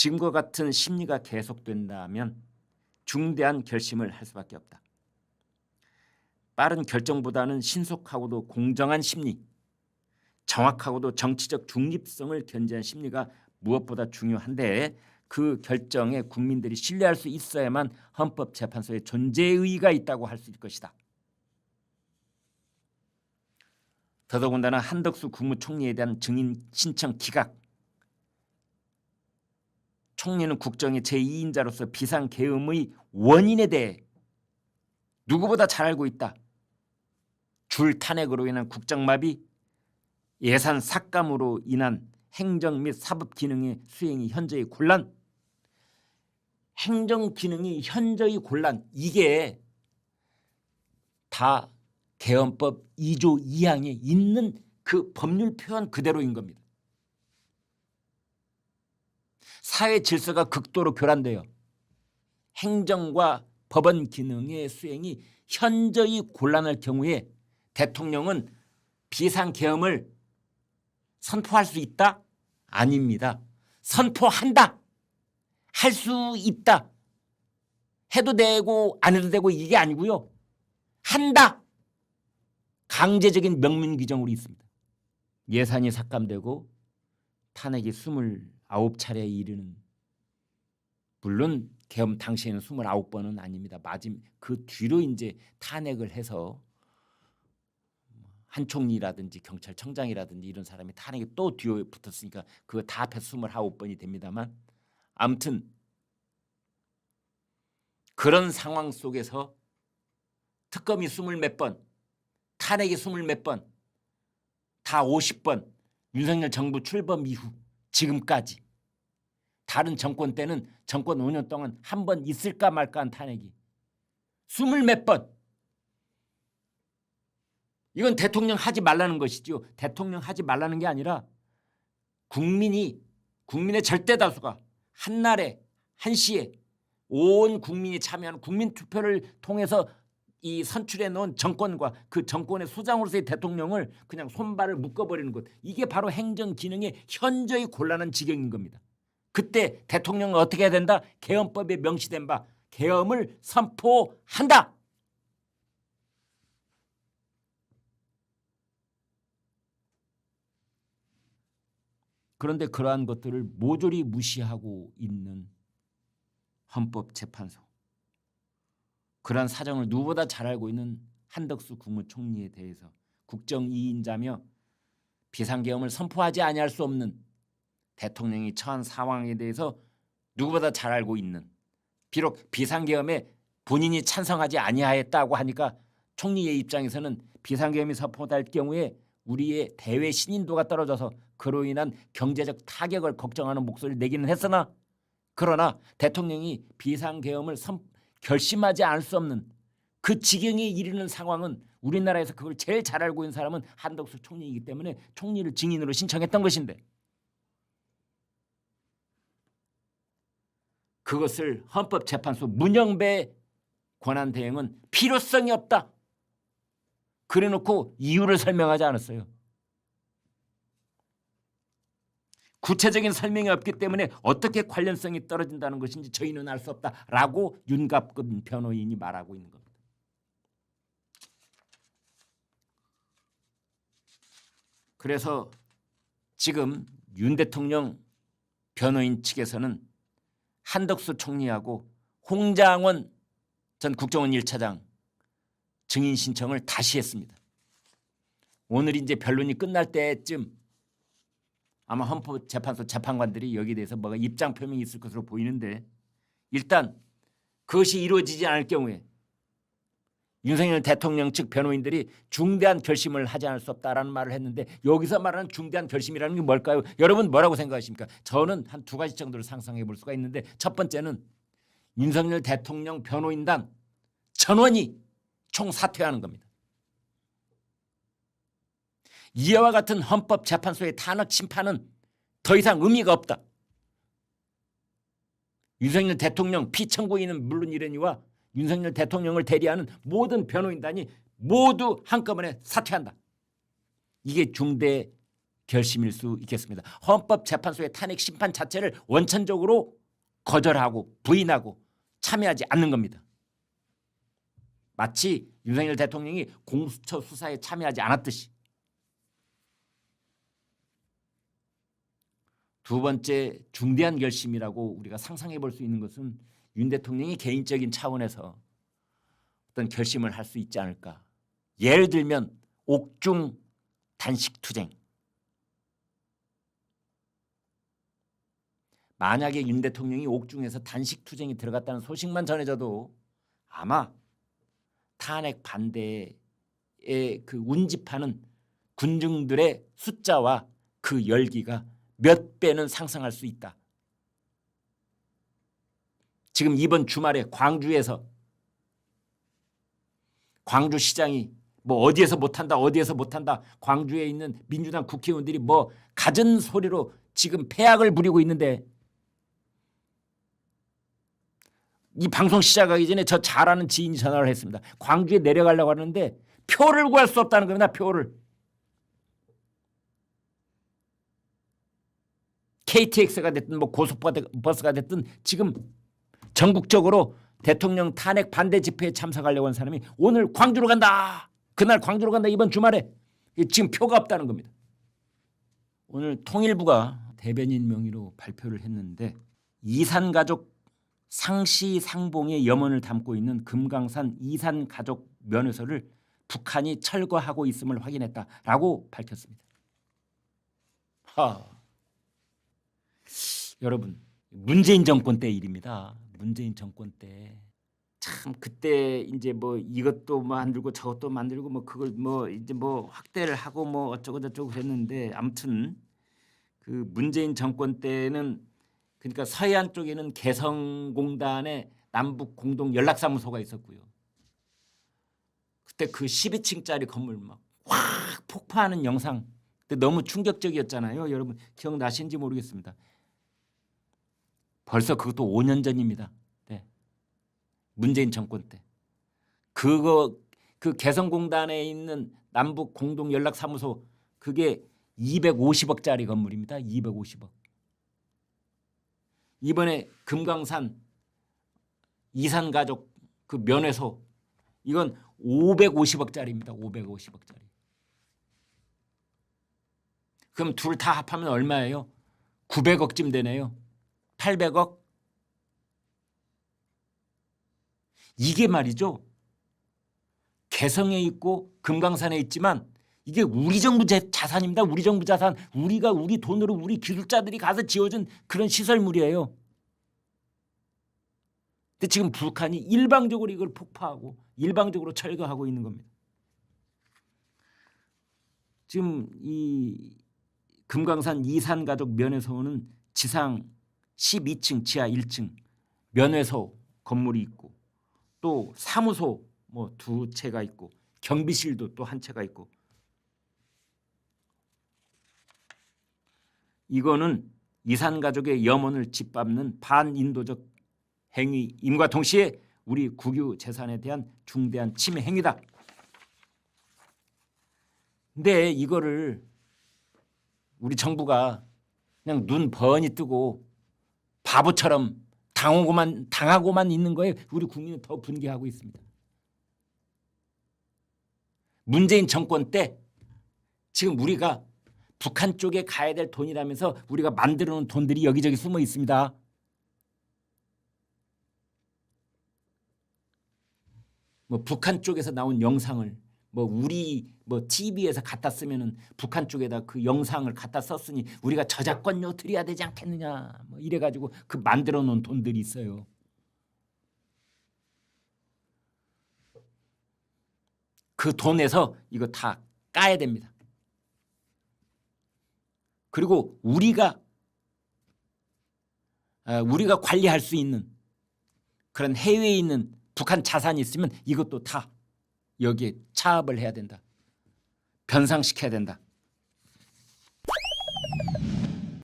지금과 같은 심리가 계속된다면 중대한 결심을 할 수밖에 없다. 빠른 결정보다는 신속하고도 공정한 심리, 정확하고도 정치적 중립성을 견지한 심리가 무엇보다 중요한데 그 결정에 국민들이 신뢰할 수 있어야만 헌법재판소의 존재의 의의가 있다고 할 수 있을 것이다. 더더군다나 한덕수 국무총리에 대한 증인 신청 기각, 총리는 국정의 제2인자로서 비상계엄의 원인에 대해 누구보다 잘 알고 있다. 줄 탄핵으로 인한 국정마비, 예산 삭감으로 인한 행정 및 사법 기능의 수행이 현저히 곤란, 행정 기능이 현저히 곤란, 이게 다 개헌법 2조 2항에 있는 그 법률 표현 그대로인 겁니다. 사회 질서가 극도로 교란돼요. 행정과 법원 기능의 수행이 현저히 곤란할 경우에 대통령은 비상계엄을 선포할 수 있다? 아닙니다. 선포한다. 할 수 있다. 해도 되고 안 해도 되고 이게 아니고요. 한다. 강제적인 명문 규정으로 있습니다. 예산이 삭감되고 탄핵이 29차례에 이르는, 물론 계엄 당시에는 29번은 아닙니다. 그 뒤로 이제 탄핵을 해서 한 총리라든지 경찰청장이라든지 이런 사람이 탄핵이 또 뒤에 붙었으니까 그거 다 합해서 29번이 됩니다만, 아무튼 그런 상황 속에서 특검이 20몇 번, 탄핵이 20몇 번, 다 50번, 윤석열 정부 출범 이후 지금까지 다른 정권 때는 정권 5년 동안 한 번 있을까 말까한 탄핵이 20몇 번. 이건 대통령 하지 말라는 것이죠. 대통령 하지 말라는 게 아니라 국민의 절대 다수가 한날에 한시에 온 국민이 참여하는 국민투표를 통해서 이 선출해 놓은 정권과 그 정권의 수장으로서의 대통령을 그냥 손발을 묶어버리는 것, 이게 바로 행정 기능의 현저히 곤란한 지경인 겁니다. 그때 대통령은 어떻게 해야 된다? 계엄법에 명시된 바 계엄을 선포한다. 그런데 그러한 것들을 모조리 무시하고 있는 헌법재판소, 그러한 사정을 누구보다 잘 알고 있는 한덕수 국무총리에 대해서 국정 2인자며 비상계엄을 선포하지 아니할 수 없는 대통령이 처한 상황에 대해서 누구보다 잘 알고 있는, 비록 비상계엄에 본인이 찬성하지 아니하였다고 하니까 총리의 입장에서는 비상계엄이 선포될 경우에 우리의 대외 신인도가 떨어져서 그로 인한 경제적 타격을 걱정하는 목소리를 내기는 했으나, 그러나 대통령이 비상계엄을 결심하지 않을 수 없는 그 지경에 이르는 상황은 우리나라에서 그걸 제일 잘 알고 있는 사람은 한덕수 총리이기 때문에 총리를 증인으로 신청했던 것인데, 그것을 헌법재판소 문영배 권한대행은 필요성이 없다. 그래놓고 이유를 설명하지 않았어요. 구체적인 설명이 없기 때문에 어떻게 관련성이 떨어진다는 것인지 저희는 알 수 없다라고 윤갑근 변호인이 말하고 있는 겁니다. 그래서 지금 윤 대통령 변호인 측에서는 한덕수 총리하고 홍장원 전 국정원 1차장 증인 신청을 다시 했습니다. 오늘 이제 변론이 끝날 때쯤 아마 헌법재판소 재판관들이 여기에 대해서 뭐가 입장 표명이 있을 것으로 보이는데, 일단 그것이 이루어지지 않을 경우에 윤석열 대통령 측 변호인들이 중대한 결심을 하지 않을 수 없다라는 말을 했는데, 여기서 말하는 중대한 결심이라는 게 뭘까요? 여러분 뭐라고 생각하십니까? 저는 한 두 가지 정도를 상상해 볼 수가 있는데, 첫 번째는 윤석열 대통령 변호인단 전원이 총사퇴하는 겁니다. 이와 같은 헌법재판소의 탄핵 심판은 더 이상 의미가 없다. 윤석열 대통령 피청구인은 물론 이러니와 윤석열 대통령을 대리하는 모든 변호인단이 모두 한꺼번에 사퇴한다. 이게 중대 결심일 수 있겠습니다. 헌법재판소의 탄핵 심판 자체를 원천적으로 거절하고 부인하고 참여하지 않는 겁니다. 마치 윤석열 대통령이 공수처 수사에 참여하지 않았듯이. 두 번째 중대한 결심이라고 우리가 상상해 볼 수 있는 것은 윤 대통령이 개인적인 차원에서 어떤 결심을 할 수 있지 않을까. 예를 들면 옥중 단식투쟁. 만약에 윤 대통령이 옥중에서 단식투쟁이 들어갔다는 소식만 전해져도 아마 탄핵 반대에 그 운집하는 군중들의 숫자와 그 열기가 몇 배는 상승할 수 있다. 지금 이번 주말에 광주에서 광주시장이 뭐 어디에서 못한다 어디에서 못한다 광주에 있는 민주당 국회의원들이 뭐 갖은 소리로 지금 패악을 부리고 있는데 이 방송 시작하기 전에 저 잘 아는 지인이 전화를 했습니다. 광주에 내려가려고 하는데 표를 구할 수 없다는 겁니다. 표를. KTX가 됐든 뭐 고속버스가 됐든 지금 전국적으로 대통령 탄핵 반대 집회에 참석하려고 하는 사람이 오늘 광주로 간다. 그날 광주로 간다. 이번 주말에. 지금 표가 없다는 겁니다. 오늘 통일부가 대변인 명의로 발표를 했는데 이산가족 상시 상봉의 염원을 담고 있는 금강산 이산가족 면회소를 북한이 철거하고 있음을 확인했다라고 밝혔습니다. 여러분 문재인 정권 때 일입니다. 문재인 정권 때 참 그때 이제 뭐 이것도 만들고 저것도 만들고 뭐 그걸 뭐 이제 뭐 확대를 하고 뭐 어쩌고 저쩌고 그랬는데 아무튼 그 문재인 정권 때는 그러니까 서해안 쪽에는 개성공단의 남북 공동 연락사무소가 있었고요. 그때 그 12층짜리 건물 막 확 폭파하는 영상 그때 너무 충격적이었잖아요. 여러분 기억나시는지 모르겠습니다. 벌써 그것도 5년 전입니다. 네. 문재인 정권 때. 그 개성공단에 있는 남북 공동 연락사무소 그게 250억짜리 건물입니다. 250억. 이번에 금강산 이산가족 그 면회소 이건 550억짜리입니다. 550억짜리. 그럼 둘 다 합하면 얼마예요? 900억쯤 되네요. 800억? 이게 말이죠. 개성에 있고 금강산에 있지만 이게 우리 정부 자산입니다. 우리 정부 자산. 우리가 우리 돈으로 우리 기술자들이 가서 지어준 그런 시설물이에요. 근데 지금 북한이 일방적으로 이걸 폭파하고 일방적으로 철거하고 있는 겁니다. 지금 이 금강산 이산가족 면회소는 지상 12층 지하 1층 면회소 건물이 있고 또 사무소 뭐 2채가 있고 경비실도 또 1채가 있고 이거는 이산가족의 염원을 짓밟는 반인도적 행위임과 동시에 우리 국유 재산에 대한 중대한 침해 행위다. 근데 이거를 우리 정부가 그냥 눈 번이 뜨고 바보처럼 당하고만 있는 거에 우리 국민은 더 분개하고 있습니다. 문재인 정권 때 지금 우리가 북한 쪽에 가야 될 돈이라면서 우리가 만들어 놓은 돈들이 여기저기 숨어 있습니다. 뭐 북한 쪽에서 나온 영상을 뭐 우리 뭐 TV에서 갖다 쓰면은 북한 쪽에다 그 영상을 갖다 썼으니 우리가 저작권료 드려야 되지 않겠느냐 뭐 이래가지고 그 만들어 놓은 돈들이 있어요. 그 돈에서 이거 다 까야 됩니다. 그리고 우리가 관리할 수 있는 그런 해외에 있는 북한 자산이 있으면 이것도 다 여기에 차압을 해야 된다. 변상시켜야 된다.